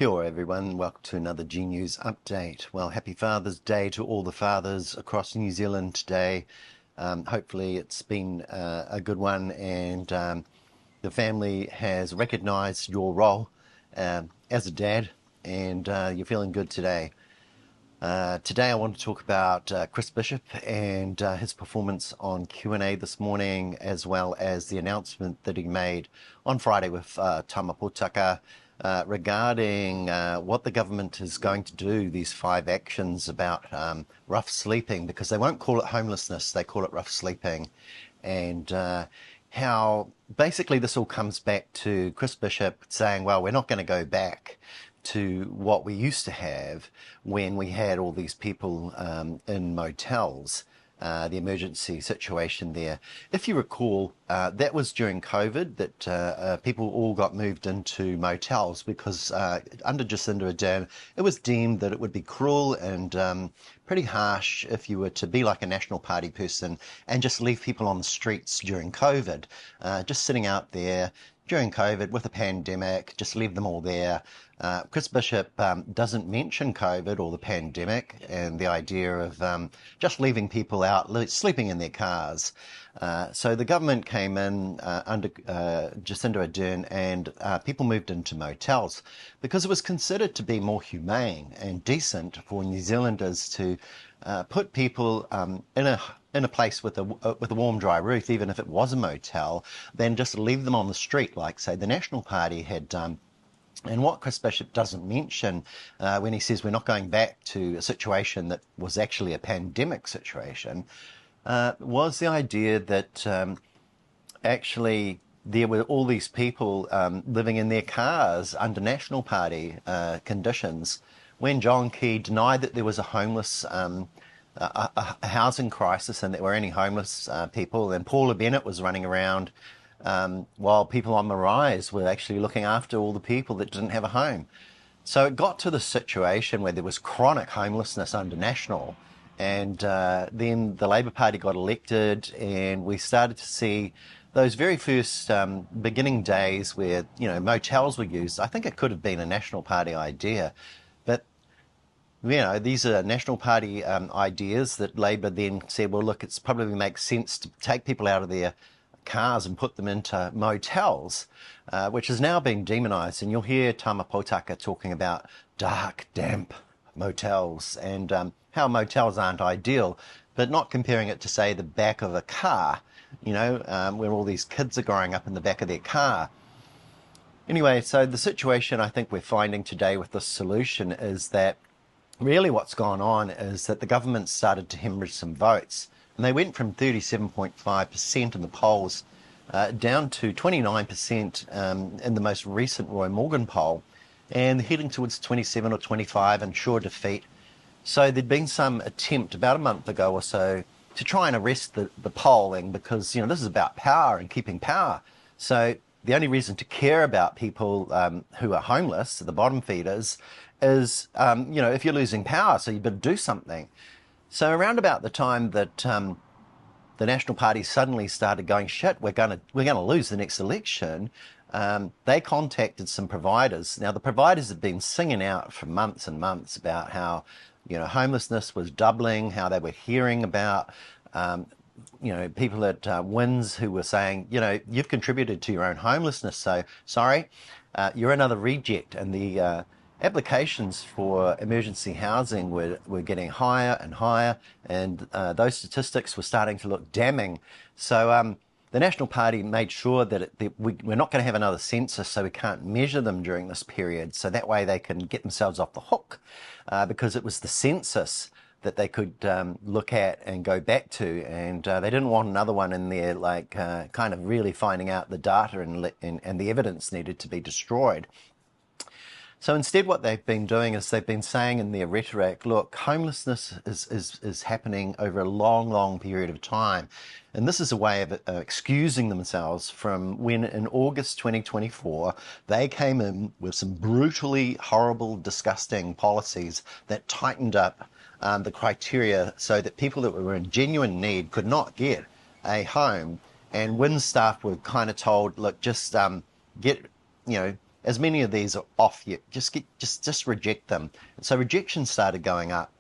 Kia ora everyone, welcome to another G News update. Well, happy Father's Day to all the fathers across New Zealand today. Hopefully it's been a good one, and the family has recognised your role as a dad, and you're feeling good today. Today I want to talk about Chris Bishop and his performance on Q&A this morning, as well as the announcement that he made on Friday with Tama Potaka regarding what the government is going to do, these 5 actions about rough sleeping, because they won't call it homelessness, they call it rough sleeping, and how basically this all comes back to Chris Bishop saying, well, we're not going to go back to what we used to have when we had all these people in motels, the emergency situation there. If you recall, that was during COVID that people all got moved into motels because under Jacinda Ardern, it was deemed that it would be cruel and pretty harsh if you were to be like a National Party person and just leave people on the streets during COVID, just sitting out there during COVID with a pandemic, just leave them all there. Chris Bishop doesn't mention COVID or the pandemic and the idea of just leaving people out sleeping in their cars. So the government came in under Jacinda Ardern, and people moved into motels because it was considered to be more humane and decent for New Zealanders to put people in a place with a warm, dry roof, even if it was a motel, than just leave them on the street like, say, the National Party had done. And what Chris Bishop doesn't mention when he says we're not going back to a situation that was actually a pandemic situation was the idea that actually there were all these people living in their cars under National Party conditions when John Key denied that there was a homeless a housing crisis and there were any homeless people, and Paula Bennett was running around while people on the rise were actually looking after all the people that didn't have a home. So it got to the situation where there was chronic homelessness under National, and then the Labour Party got elected, and we started to see those very first beginning days where, you know, motels were used. I think it could have been a National Party idea, but you know, these are National Party ideas that Labour then said, well, look, it's probably makes sense to take people out of their cars and put them into motels, which has now been demonised. And you'll hear Tama Potaka talking about dark, damp motels and how motels aren't ideal, but not comparing it to, say, the back of a car, you know, where all these kids are growing up in the back of their car. Anyway, so the situation I think we're finding today with this solution is that really what's gone on is that the government started to hemorrhage some votes. And they went from 37.5% in the polls down to 29% in the most recent Roy Morgan poll, and heading towards 27 or 25 and sure defeat. So there'd been some attempt about a month ago or so to try and arrest the polling because, you know, this is about power and keeping power. So the only reason to care about people who are homeless, the bottom feeders, is, you know, if you're losing power, so you better do something. So around about the time that the National Party suddenly started going, shit, we're going to lose the next election, they contacted some providers. Now, the providers had been singing out for months and months about how, you know, homelessness was doubling, how they were hearing about, you know, people at WINS who were saying, you know, you've contributed to your own homelessness, so sorry, you're another reject. And the applications for emergency housing were getting higher and higher, and those statistics were starting to look damning. So the National Party made sure that we're not going to have another census, so we can't measure them during this period, so that way they can get themselves off the hook, because it was the census that they could look at and go back to, and they didn't want another one in there, like kind of really finding out the data and the evidence needed to be destroyed. So instead what they've been doing is they've been saying in their rhetoric, look, homelessness is happening over a long, long period of time. And this is a way of excusing themselves from when in August 2024, they came in with some brutally horrible, disgusting policies that tightened up the criteria so that people that were in genuine need could not get a home. And WINS staff were kind of told, look, just get, you know, as many of these are off yet, just reject them. And so rejection started going up.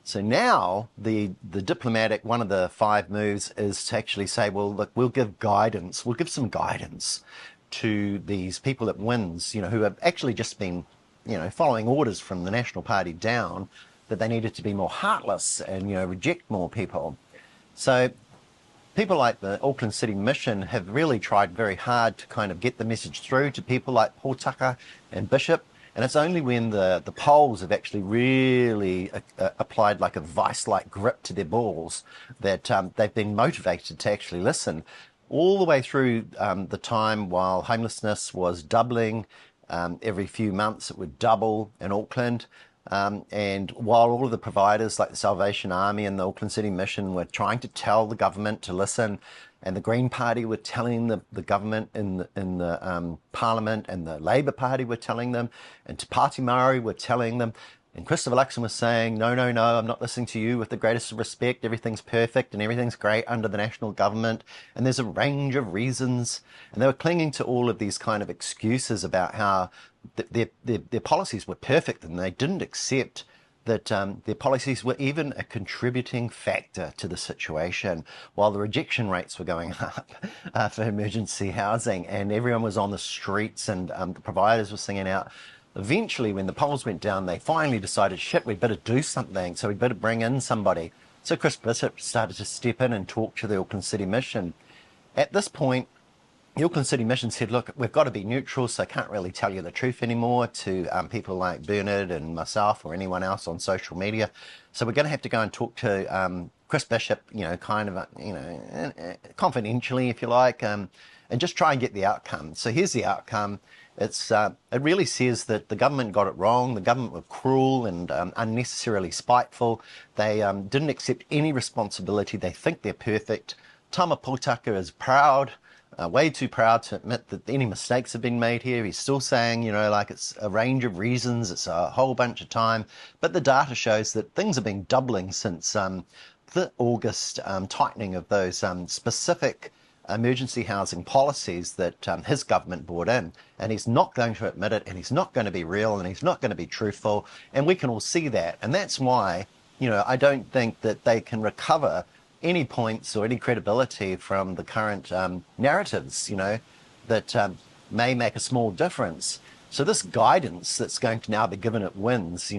So now the diplomatic, one of the 5 moves is to actually say, well, look, we'll give guidance, we'll give some guidance to these people at Wins, who have actually just been, following orders from the National Party down, that they needed to be more heartless and, reject more people. So people like the Auckland City Mission have really tried very hard to kind of get the message through to people like Paul Tucker and Bishop. And it's only when the polls have actually really applied like a vice-like grip to their balls that they've been motivated to actually listen. All the way through the time while homelessness was doubling, every few months it would double in Auckland. And while all of the providers like the Salvation Army and the Auckland City Mission were trying to tell the government to listen, and the Green Party were telling the government in the Parliament, and the Labour Party were telling them, and Te Pāti Māori were telling them, and Christopher Luxon was saying, no, no, no, I'm not listening to you, with the greatest respect, everything's perfect and everything's great under the national government, and there's a range of reasons. And they were clinging to all of these kind of excuses about how their policies were perfect, and they didn't accept that their policies were even a contributing factor to the situation, while the rejection rates were going up for emergency housing, and everyone was on the streets, and the providers were singing out. Eventually, when the polls went down, they finally decided, shit, we'd better do something, so we'd better bring in somebody. So Chris Bishop started to step in and talk to the Auckland City Mission. At this point, the Auckland City Mission said, look, we've got to be neutral, so I can't really tell you the truth anymore to people like Bernard and myself or anyone else on social media. So we're going to have to go and talk to Chris Bishop, kind of, confidentially, if you like, and just try and get the outcome. So here's the outcome. It really says that the government got it wrong. The government were cruel and unnecessarily spiteful. They didn't accept any responsibility. They think they're perfect. Tama Potaka is proud. Way too proud to admit that any mistakes have been made here. He's still saying, like it's a range of reasons, it's a whole bunch of time. But the data shows that things have been doubling since the August tightening of those specific emergency housing policies that his government brought in. And he's not going to admit it, and he's not going to be real, and he's not going to be truthful. And we can all see that. And that's why, I don't think that they can recover any points or any credibility from the current narratives, that may make a small difference. So this guidance that's going to now be given at Wins,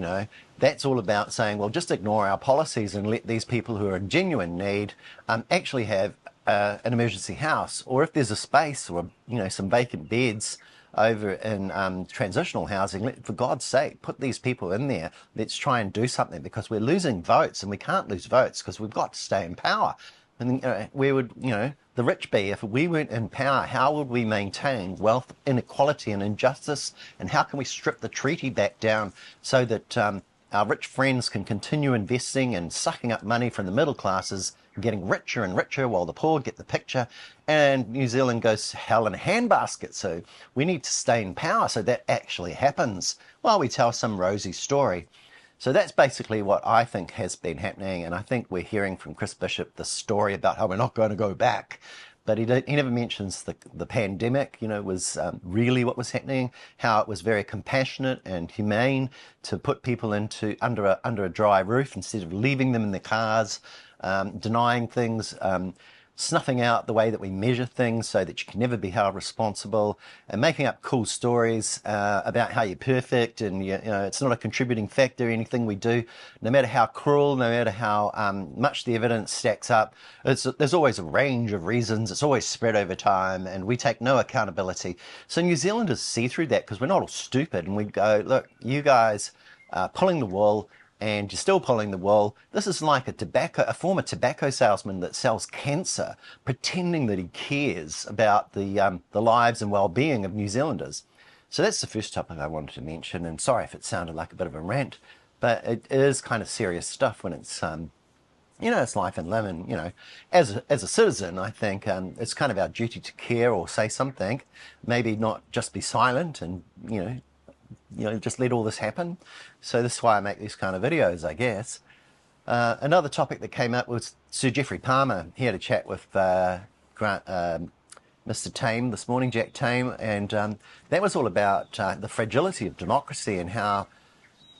that's all about saying, well, just ignore our policies and let these people who are in genuine need actually have an emergency house. Or if there's a space or, some vacant beds over in transitional housing, for God's sake, put these people in there. Let's try and do something, because we're losing votes, and we can't lose votes because we've got to stay in power. And where would, the rich be if we weren't in power? How would we maintain wealth inequality and injustice? And how can we strip the treaty back down so that our rich friends can continue investing and sucking up money from the middle classes, getting richer and richer, while the poor get the picture, and New Zealand goes to hell in a handbasket? So we need to stay in power so that actually happens, while we tell some rosy story. So that's basically what I think has been happening, and I think we're hearing from Chris Bishop the story about how we're not going to go back. But he never mentions the pandemic, was really what was happening, how it was very compassionate and humane to put people under a dry roof instead of leaving them in their cars, denying things, snuffing out the way that we measure things so that you can never be held responsible, and making up cool stories about how you're perfect and it's not a contributing factor anything we do, no matter how cruel, no matter how much the evidence stacks up. There's always a range of reasons. It's always spread over time, and we take no accountability. So New Zealanders see through that, because we're not all stupid, and we go, look, you guys are pulling the wool, and you're still pulling the wool. This is like a former tobacco salesman that sells cancer, pretending that he cares about the lives and well-being of New Zealanders. So that's the first topic I wanted to mention, and sorry if it sounded like a bit of a rant, but it is kind of serious stuff when it's, it's life and limb, and, as a citizen, I think it's kind of our duty to care or say something, maybe not just be silent and, just let all this happen. So this is why I make these kind of videos, I guess. Another topic that came up was Sir Geoffrey Palmer. He had a chat with Mr. Tame this morning, Jack Tame, and that was all about the fragility of democracy and how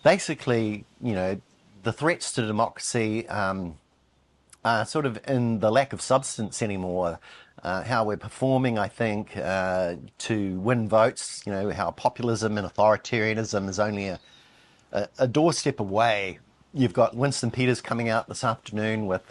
basically, the threats to democracy are sort of in the lack of substance anymore. How we're performing, I think, to win votes, how populism and authoritarianism is only a doorstep away. You've got Winston Peters coming out this afternoon with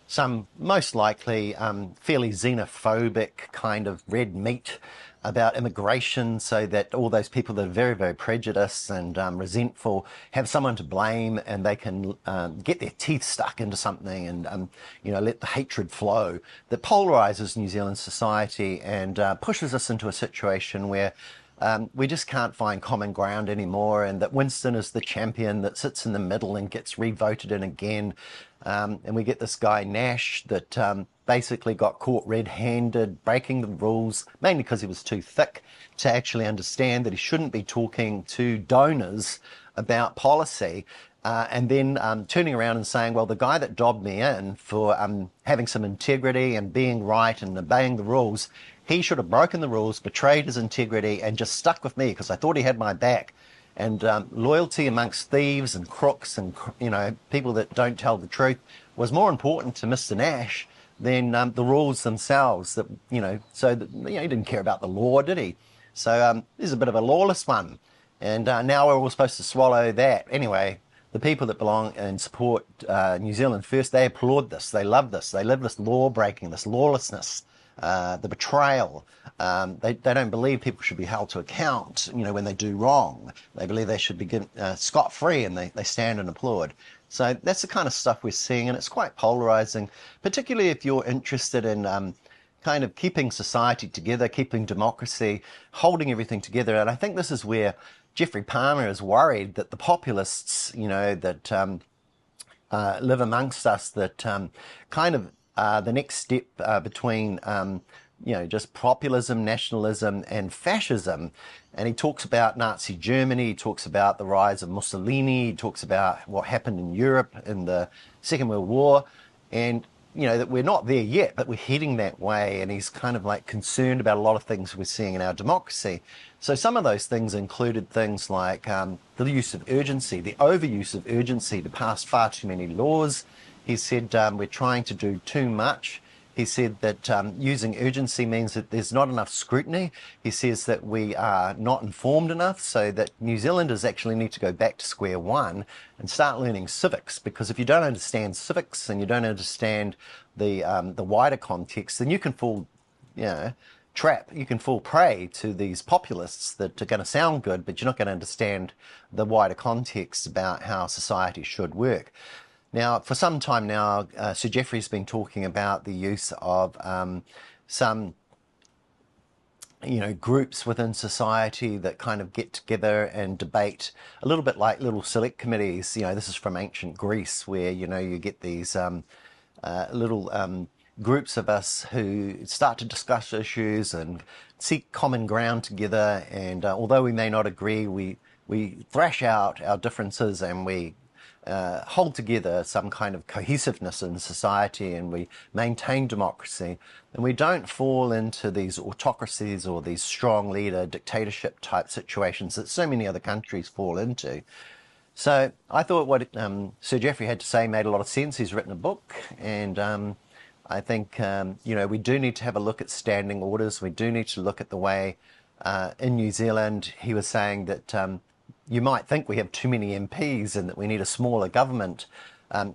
some most likely fairly xenophobic kind of red meat about immigration, so that all those people that are very, very prejudiced and resentful have someone to blame, and they can get their teeth stuck into something and let the hatred flow that polarizes New Zealand society and pushes us into a situation where we just can't find common ground anymore, and that Winston is the champion that sits in the middle and gets re-voted in again. And we get this guy Nash that basically got caught red-handed, breaking the rules, mainly because he was too thick to actually understand that he shouldn't be talking to donors about policy. And then turning around and saying, well, the guy that dobbed me in for having some integrity and being right and obeying the rules, he should have broken the rules, betrayed his integrity, and just stuck with me because I thought he had my back. And loyalty amongst thieves and crooks and people that don't tell the truth was more important to Mr. Nash than the rules themselves. That so that, he didn't care about the law, did he? So this is a bit of a lawless one, and now we're all supposed to swallow that. Anyway, the people that belong and support New Zealand First, they applaud this. They love this. They love this law breaking, this lawlessness. The betrayal. They don't believe people should be held to account, when they do wrong. They believe they should be scot-free, and they stand and applaud. So that's the kind of stuff we're seeing, and it's quite polarizing, particularly if you're interested in kind of keeping society together, keeping democracy, holding everything together. And I think this is where Geoffrey Palmer is worried that the populists, that live amongst us, that kind of the next step between, just populism, nationalism, and fascism. And he talks about Nazi Germany, he talks about the rise of Mussolini, he talks about what happened in Europe in the Second World War, and, that we're not there yet, but we're heading that way. And he's kind of like concerned about a lot of things we're seeing in our democracy. So some of those things included things like the use of urgency, the overuse of urgency to pass far too many laws. He said we're trying to do too much. He said that using urgency means that there's not enough scrutiny. He says that we are not informed enough, so that New Zealanders actually need to go back to square one and start learning civics, because if you don't understand civics and you don't understand the wider context, then you can fall, you can fall prey to these populists that are going to sound good, but you're not going to understand the wider context about how society should work. Now, for some time now, Sir Geoffrey's been talking about the use of some, groups within society that kind of get together and debate, a little bit like little select committees. This is from ancient Greece, where, you get these little groups of us who start to discuss issues and seek common ground together. And although we may not agree, we thrash out our differences, and we hold together some kind of cohesiveness in society, and we maintain democracy, and we don't fall into these autocracies or these strong leader dictatorship type situations that so many other countries fall into. So I thought what Sir Geoffrey had to say made a lot of sense. He's written a book, and I think we do need to have a look at standing orders. We do need to look at the way in New Zealand, he was saying that you might think we have too many MPs and that we need a smaller government.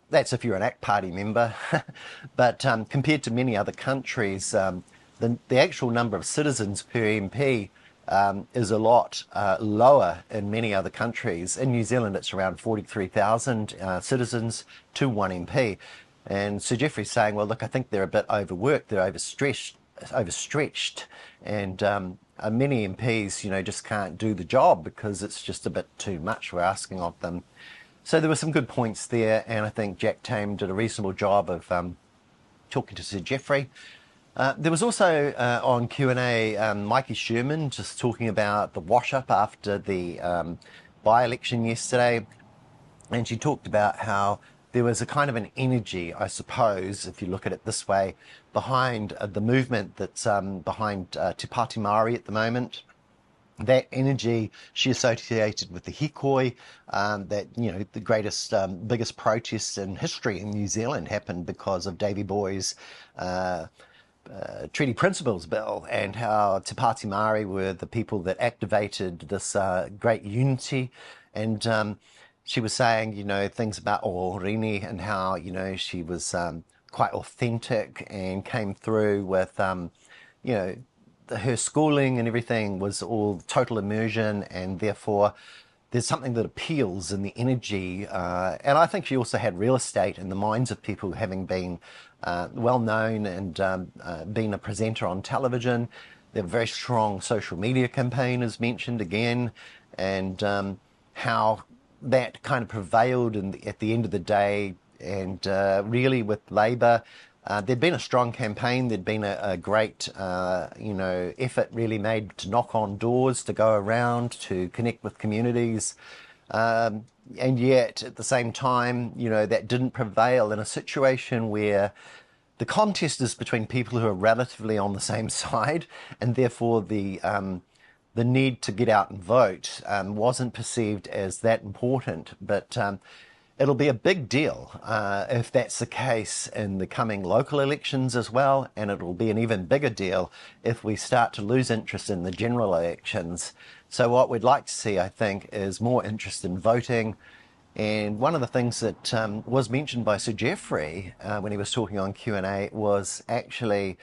That's if you're an ACT Party member. But compared to many other countries, the actual number of citizens per MP is a lot lower in many other countries. In New Zealand, it's around 43,000 citizens to one MP. And Sir Geoffrey's saying, well, look, I think they're a bit overworked, they're overstretched, and many MPs, just can't do the job because it's just a bit too much we're asking of them. So there were some good points there, and I think Jack Tame did a reasonable job of talking to Sir Geoffrey. There was also on Q&A Mikey Sherman just talking about the wash-up after the by-election yesterday, and she talked about how there was a kind of an energy, I suppose, if you look at it this way, behind the movement that's behind Te Pāti Māori at the moment. That energy she associated with the hikoi, that, you know, the greatest, biggest protests in history in New Zealand happened because of Davy Boy's Treaty Principles Bill, and how Te Pāti Māori were the people that activated this great unity. And she was saying, you know, things about Ōrini and how, you know, she was quite authentic and came through with, you know, her schooling and everything was all total immersion, and therefore there's something that appeals in the energy. And I think she also had real estate in the minds of people, having been well known and been a presenter on television. There were very strong social media campaign, as mentioned again, and how that kind of prevailed at the end of the day. And really with Labour, there'd been a strong campaign, there'd been a great, you know, effort really made to knock on doors, to go around, to connect with communities. And yet, at the same time, you know, that didn't prevail in a situation where the contest is between people who are relatively on the same side, and therefore the need to get out and vote wasn't perceived as that important. But it'll be a big deal if that's the case in the coming local elections as well, and it'll be an even bigger deal if we start to lose interest in the general elections. So what we'd like to see, I think, is more interest in voting. And one of the things that was mentioned by Sir Geoffrey when he was talking on Q&A was actually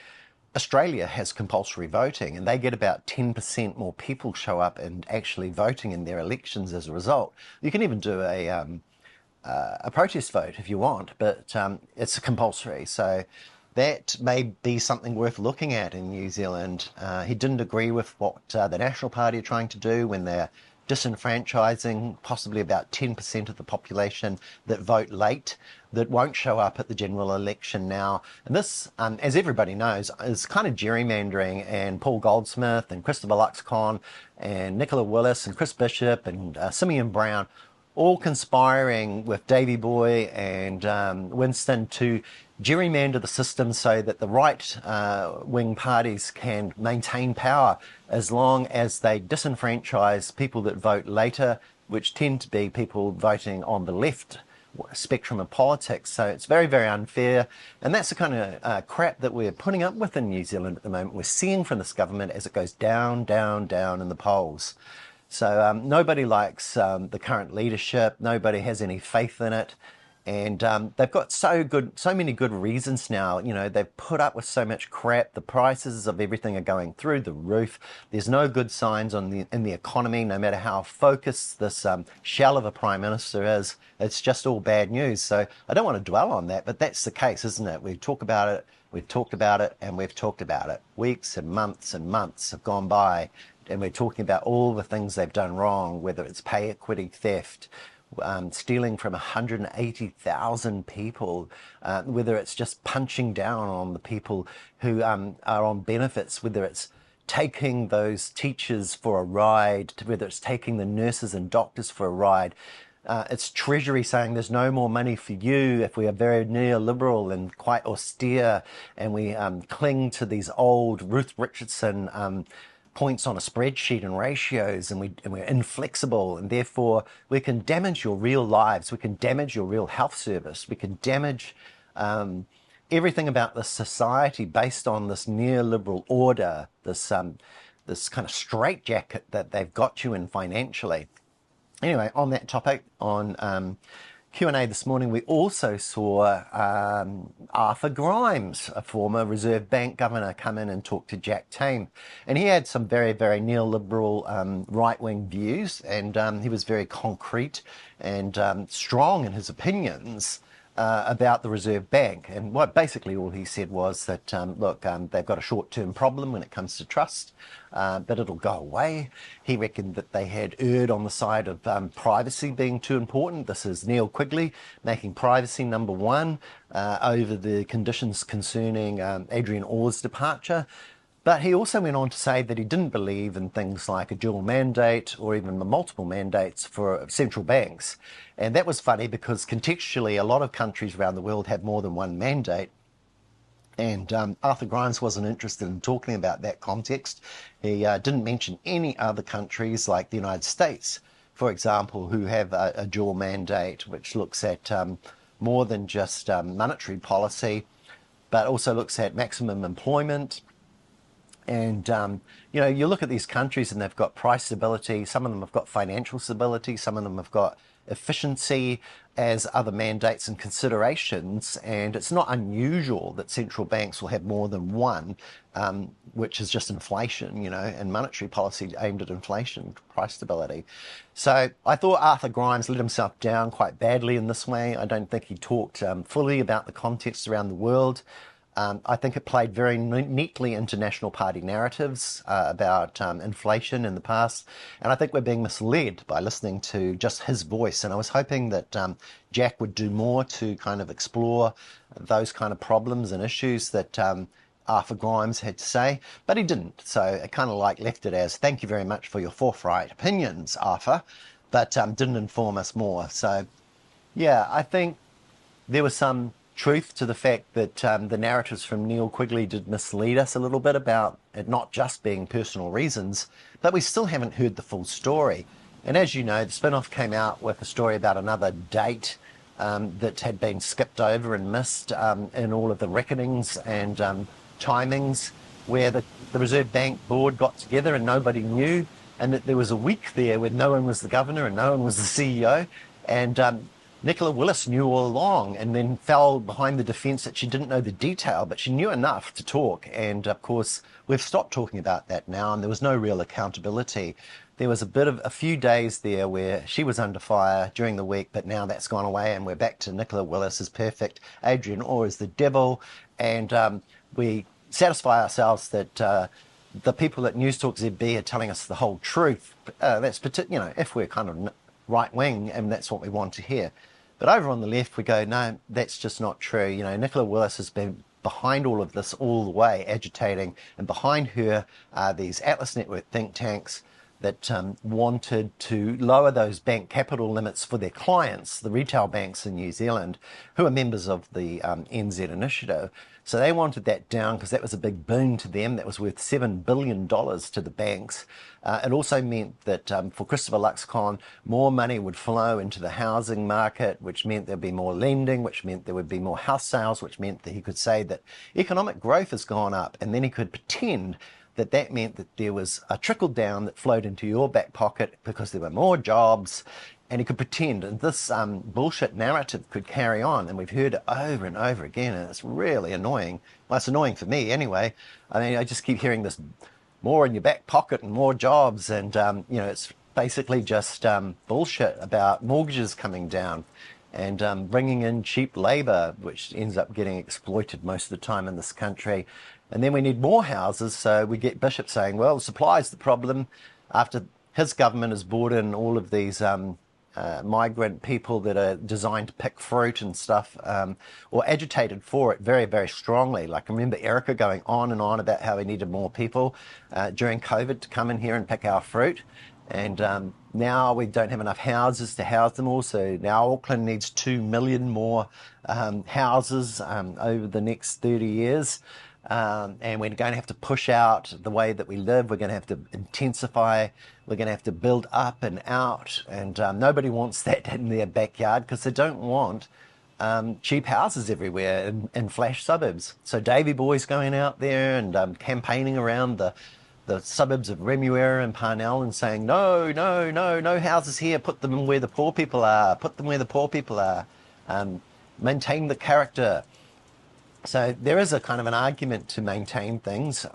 Australia has compulsory voting, and they get about 10% more people show up and actually voting in their elections as a result. You can even do a protest vote if you want, but it's compulsory. So that may be something worth looking at in New Zealand. He didn't agree with what the National Party are trying to do when they're disenfranchising possibly about 10% of the population that vote late, that won't show up at the general election now. And this, as everybody knows, is kind of gerrymandering, and Paul Goldsmith and Christopher Luxon and Nicola Willis and Chris Bishop and Simeon Brown all conspiring with Davy Boy and Winston to gerrymander the system so that the right-wing parties can maintain power as long as they disenfranchise people that vote later, which tend to be people voting on the left spectrum of politics. So it's very, very unfair. And that's the kind of crap that we're putting up with in New Zealand at the moment. We're seeing from this government as it goes down, down, down in the polls. So nobody likes the current leadership. Nobody has any faith in it. And they've got so many good reasons now. You know, they've put up with so much crap. The prices of everything are going through the roof. There's no good signs in the economy, no matter how focused this shell of a prime minister is. It's just all bad news. So I don't want to dwell on that, but that's the case, isn't it? We talk about it, we've talked about it, and we've talked about it. Weeks and months have gone by, and we're talking about all the things they've done wrong, whether it's pay equity theft, stealing from 180,000 people, whether it's just punching down on the people who are on benefits, whether it's taking those teachers for a ride, whether it's taking the nurses and doctors for a ride. It's Treasury saying there's no more money for you if we are very neoliberal and quite austere, and we cling to these old Ruth Richardson points on a spreadsheet and ratios, and we're inflexible, and therefore we can damage your real lives, we can damage your real health service, we can damage everything about the society based on this neoliberal order, this kind of straitjacket that they've got you in financially. Anyway, on that topic, on Q&A this morning, we also saw Arthur Grimes, a former Reserve Bank governor, come in and talk to Jack Tame. And he had some very, very neoliberal right-wing views, and he was very concrete and strong in his opinions about the Reserve Bank. And what basically all he said was that, look, they've got a short-term problem when it comes to trust, but it'll go away. He reckoned that they had erred on the side of privacy being too important. This is Neil Quigley making privacy number one over the conditions concerning Adrian Orr's departure. But he also went on to say that he didn't believe in things like a dual mandate or even the multiple mandates for central banks. And that was funny because contextually, a lot of countries around the world have more than one mandate. And Arthur Grimes wasn't interested in talking about that context. He didn't mention any other countries like the United States, for example, who have a dual mandate, which looks at more than just monetary policy, but also looks at maximum employment. And, you look at these countries and they've got price stability. Some of them have got financial stability. Some of them have got efficiency as other mandates and considerations. And it's not unusual that central banks will have more than one, which is just inflation, and monetary policy aimed at inflation, price stability. So I thought Arthur Grimes let himself down quite badly in this way. I don't think he talked fully about the context around the world. I think it played very neatly into National Party narratives about inflation in the past. And I think we're being misled by listening to just his voice. And I was hoping that Jack would do more to kind of explore those kind of problems and issues that Arthur Grimes had to say, but he didn't. So I kind of left it as, thank you very much for your forthright opinions, Arthur, but didn't inform us more. So yeah, I think there was some truth to the fact that the narratives from Neil Quigley did mislead us a little bit about it not just being personal reasons, but we still haven't heard the full story. And as you know, the spin-off came out with a story about another date that had been skipped over and missed in all of the reckonings and timings, where the Reserve Bank board got together and nobody knew, and that there was a week there where no one was the governor and no one was the CEO, and Nicola Willis knew all along and then fell behind the defence that she didn't know the detail, but she knew enough to talk. And of course, we've stopped talking about that now, and there was no real accountability. There was a few days there where she was under fire during the week, but now that's gone away and we're back to Nicola Willis is perfect, Adrian Orr is the devil, and we satisfy ourselves that the people at News Talk ZB are telling us the whole truth. That's if we're kind of right wing, and that's what we want to hear. But over on the left, we go, no, that's just not true. Nicola Willis has been behind all of this all the way, agitating, and behind her are these Atlas Network think tanks that wanted to lower those bank capital limits for their clients, the retail banks in New Zealand, who are members of the NZ initiative. So they wanted that down because that was a big boon to them. That was worth $7 billion to the banks. It also meant that for Christopher Luxon, more money would flow into the housing market, which meant there'd be more lending, which meant there would be more house sales, which meant that he could say that economic growth has gone up, and then he could pretend that that meant that there was a trickle down that flowed into your back pocket because there were more jobs, and he could pretend, and this bullshit narrative could carry on, and we've heard it over and over again, and it's really annoying. Well, it's annoying for me anyway. I mean, I just keep hearing this more in your back pocket and more jobs, and it's basically just bullshit about mortgages coming down and bringing in cheap labour, which ends up getting exploited most of the time in this country. And then we need more houses, so we get Bishop saying, well, supply is the problem, after his government has brought in all of these migrant people that are designed to pick fruit and stuff, or agitated for it very, very strongly. Like, I remember Erica going on and on about how we needed more people during COVID to come in here and pick our fruit. And now we don't have enough houses to house them all. So now Auckland needs 2 million more houses over the next 30 years. And we're going to have to push out the way that we live. We're going to have to intensify. We're going to have to build up and out. And nobody wants that in their backyard because they don't want cheap houses everywhere in flash suburbs. So Davy Boy's going out there and campaigning around the suburbs of Remuera and Parnell and saying, no houses here. Put them where the poor people are. Put them where the poor people are. Maintain the character. So there is a kind of an argument to maintain things,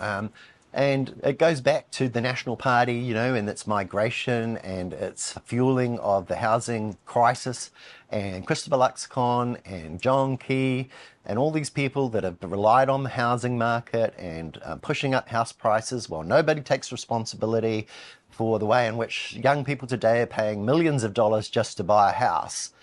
and it goes back to the National Party, and its migration and its fueling of the housing crisis, and Christopher Luxon and John Key and all these people that have relied on the housing market and pushing up house prices while nobody takes responsibility for the way in which young people today are paying millions of dollars just to buy a house.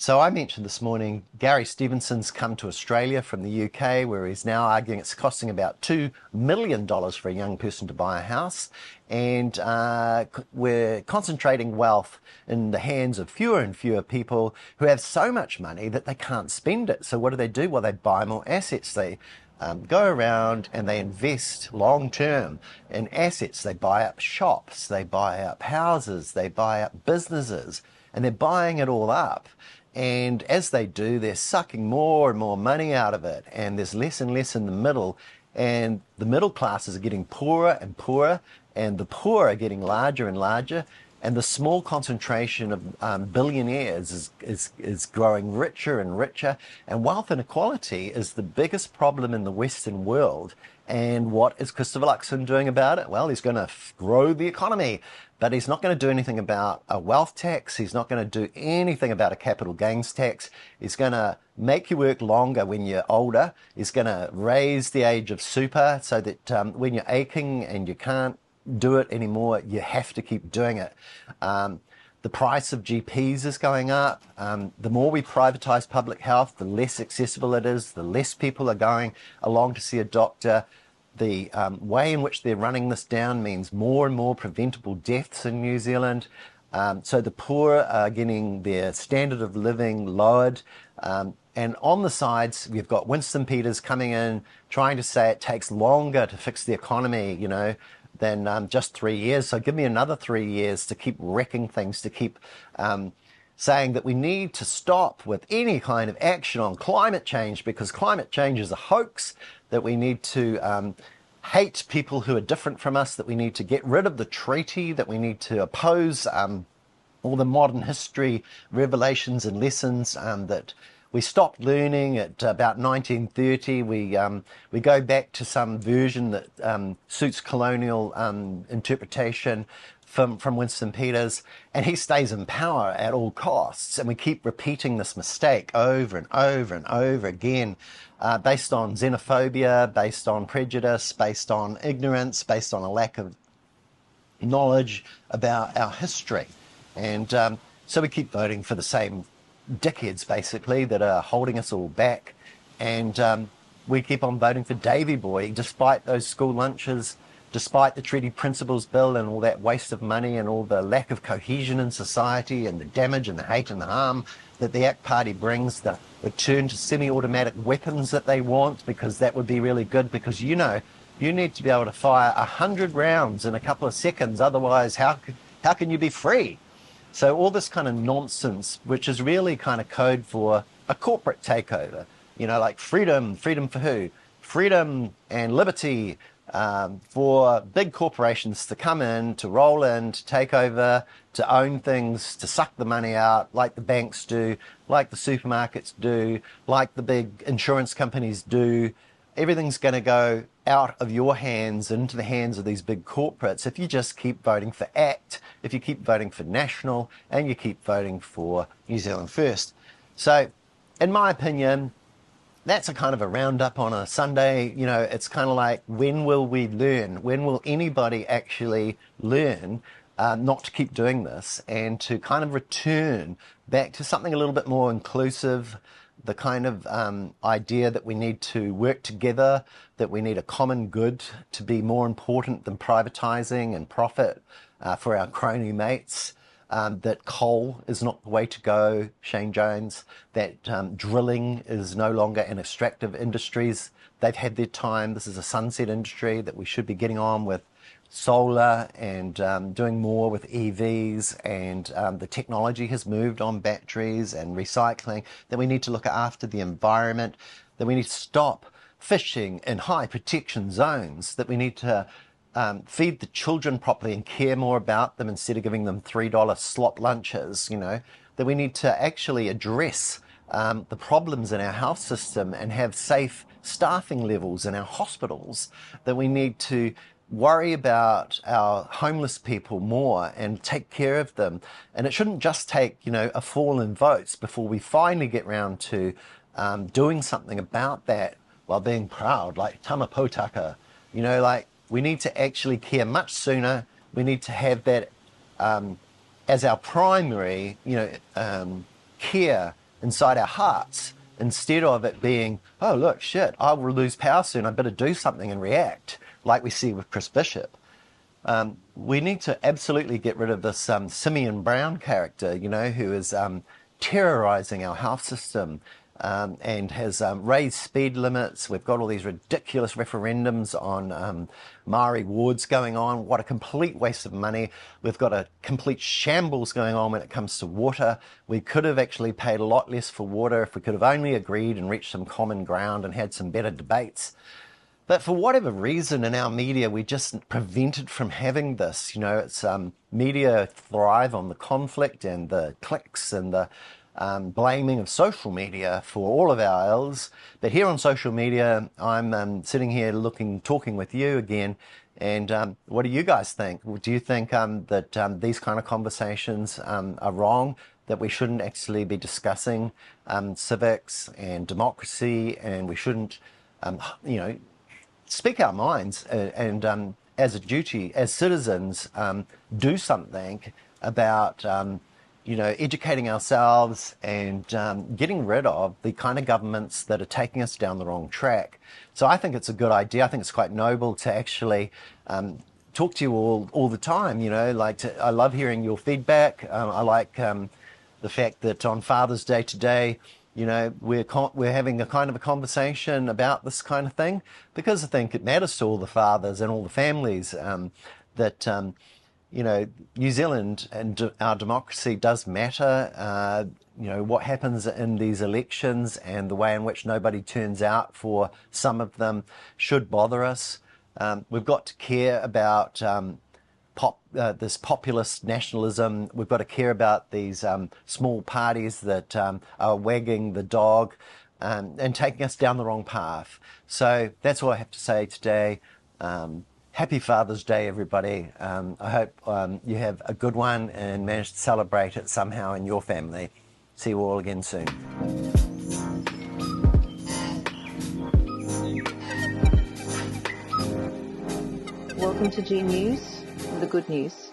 So I mentioned this morning, Gary Stevenson's come to Australia from the UK, where he's now arguing it's costing about $2 million for a young person to buy a house. And we're concentrating wealth in the hands of fewer and fewer people who have so much money that they can't spend it. So what do? Well, they buy more assets. They go around and they invest long term in assets. They buy up shops, they buy up houses, they buy up businesses, and they're buying it all up. And as they do, they're sucking more and more money out of it, and there's less and less in the middle. And the middle classes are getting poorer and poorer, and the poor are getting larger and larger. And the small concentration of billionaires is growing richer and richer. And wealth inequality is the biggest problem in the Western world. And what is Christopher Luxon doing about it? Well, he's going to grow the economy, but he's not going to do anything about a wealth tax. He's not going to do anything about a capital gains tax. He's going to make you work longer when you're older. He's going to raise the age of super so that when you're aching and you can't do it anymore, you have to keep doing it. The price of GPs is going up. The more we privatize public health, the less accessible it is, the less people are going along to see a doctor. The way in which they're running this down means more and more preventable deaths in New Zealand. So the poor are getting their standard of living lowered. And on the sides, we've got Winston Peters coming in, trying to say it takes longer to fix the economy, than just 3 years. So give me another 3 years to keep wrecking things, to keep saying that we need to stop with any kind of action on climate change because climate change is a hoax, that we need to hate people who are different from us, that we need to get rid of the treaty, that we need to oppose all the modern history revelations and lessons that we stopped learning at about 1930. We go back to some version that suits colonial interpretation from Winston Peters, and he stays in power at all costs. And we keep repeating this mistake over and over and over again, based on xenophobia, based on prejudice, based on ignorance, based on a lack of knowledge about our history. And so we keep voting for the same dickheads, basically, that are holding us all back. And we keep on voting for Davy Boy, despite those school lunches, despite the Treaty Principles Bill and all that waste of money and all the lack of cohesion in society and the damage and the hate and the harm that the ACT Party brings, the return to semi-automatic weapons that they want, because that would be really good, because you need to be able to fire 100 rounds in a couple of seconds, otherwise how can you be free? So all this kind of nonsense, which is really kind of code for a corporate takeover, like freedom for who? Freedom and liberty for big corporations to come in, to roll in, to take over, to own things, to suck the money out like the banks do, like the supermarkets do, like the big insurance companies do. Everything's going to go out of your hands into the hands of these big corporates if you just keep voting for ACT, if you keep voting for National, and you keep voting for New Zealand First. So, in my opinion, that's a kind of a roundup on a Sunday. It's kind of like, when will we learn? When will anybody actually learn not to keep doing this and to kind of return back to something a little bit more inclusive, the kind of idea that we need to work together, that we need a common good to be more important than privatizing and profit for our crony mates, that coal is not the way to go, Shane Jones, that drilling is no longer an extractive industries. They've had their time. This is a sunset industry, that we should be getting on with solar and doing more with EVs, and the technology has moved on batteries and recycling, that we need to look after the environment, that we need to stop fishing in high protection zones, that we need to feed the children properly and care more about them instead of giving them $3 slot lunches, that we need to actually address the problems in our health system and have safe staffing levels in our hospitals, that we need to worry about our homeless people more and take care of them. And it shouldn't just take, a fall in votes before we finally get round to doing something about that while being proud, like Tamapotaka. We need to actually care much sooner. We need to have that as our primary, care inside our hearts, instead of it being, oh, look, shit, I will lose power soon, I better do something and react, like we see with Chris Bishop. We need to absolutely get rid of this Simeon Brown character, who is terrorizing our health system, and has raised speed limits. We've got all these ridiculous referendums on Maori wards going on. What a complete waste of money. We've got a complete shambles going on when it comes to water. We could have actually paid a lot less for water if we could have only agreed and reached some common ground and had some better debates. But for whatever reason in our media, we just prevented from having this. It's media thrive on the conflict and the clicks and the blaming of social media for all of our ills. But here on social media, I'm sitting here talking with you again. And what do you guys think? Do you think that these kind of conversations are wrong? That we shouldn't actually be discussing civics and democracy, and we shouldn't, speak our minds and as a duty, as citizens, do something about, educating ourselves and getting rid of the kind of governments that are taking us down the wrong track. So I think it's a good idea. I think it's quite noble to actually talk to you all the time. I love hearing your feedback. I like the fact that on Father's Day today, we're having a kind of a conversation about this kind of thing, because I think it matters to all the fathers and all the families that, New Zealand and our democracy does matter. What happens in these elections and the way in which nobody turns out for some of them should bother us. We've got to care about this populist nationalism. We've got to care about these small parties that are wagging the dog and taking us down the wrong path. So that's all I have to say today. Happy Father's Day, everybody. I hope you have a good one and manage to celebrate it somehow in your family. See you all again soon. Welcome to G News, the good news.